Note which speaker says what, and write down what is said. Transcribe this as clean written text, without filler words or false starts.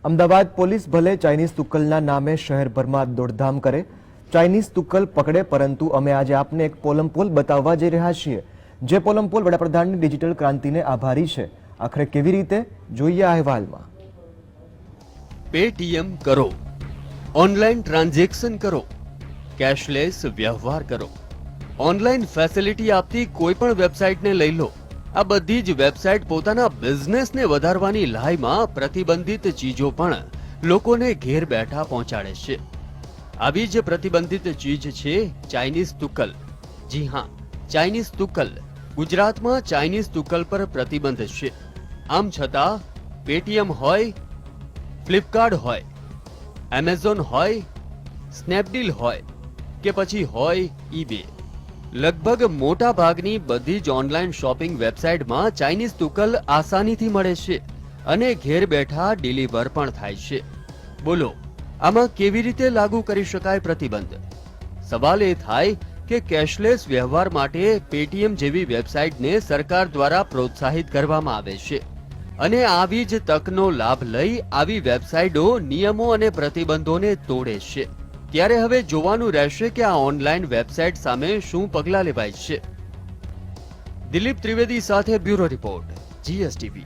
Speaker 1: Ahmedabad police ભલે Chinese તુક્કલના નામે શહેરભરમાં દોડધામ કરે, ચાઇનીઝ તુક્કલ પકડે, પરંતુ અમે આજે આપને એક પોલમપોલ બતાવવા જઈ રહ્યા છીએ, જે પોલમપોલ વડાપ્રધાનની ડિજિટલ ક્રાંતિને આભારી છે. આખરે કેવી રીતે, જોઈએ આ અહેવાલમાં.
Speaker 2: પેટીએમ કરો, ઓનલાઈન ટ્રાન્ઝેક્શન કરો, કેશલેસ વ્યવહાર કરો, ઓનલાઈન ફેસિલિટી આપતી કોઈ પણ વેબસાઇટને લઈ લો. આ બધી જ વેબસાઇટ પોતાના બિઝનેસને વધારવાની લાઈમાં પ્રતિબંધિત ચીજો પણ લોકોને ઘેર બેઠા પહોંચાડે છે. આવી જ પ્રતિબંધિત ચીજ છે ચાઇનીઝ તુક્કલ. જી હા, ચાઇનીઝ તુક્કલ. ગુજરાતમાં ચાઇનીઝ તુક્કલ પર પ્રતિબંધ છે. આમ છતાં પેટીએમ હોય, ફ્લિપકાર્ટ હોય, એમેઝોન હોય, સ્નેપડીલ હોય કે પછી હોય ઈબે, લગભગ મોટા ભાગની બધી જ ઓનલાઈન શોપિંગ વેબસાઇટમાં ચાઇનીઝ તુક્કલ આસાનીથી મળે છે અને ઘેર બેઠા ડિલિવર પણ થાય છે. બોલો, આમાં કેવી રીતે લાગુ કરી શકાય પ્રતિબંધ? સવાલ એ થાય કે કેશલેસ વ્યવહાર માટે પેટીએમ જેવી વેબસાઇટને સરકાર દ્વારા પ્રોત્સાહિત કરવામાં આવે છે અને આવી જ તકનો લાભ લઈ આવી વેબસાઇટો નિયમો અને પ્રતિબંધોને તોડે છે. ત્યારે હવે જોવાનું રહેશે કે આ ઓનલાઈન વેબસાઇટ સામે શું પગલાં લેવાય છે. દિલીપ ત્રિવેદી સાથે બ્યુરો રિપોર્ટ, GSTV.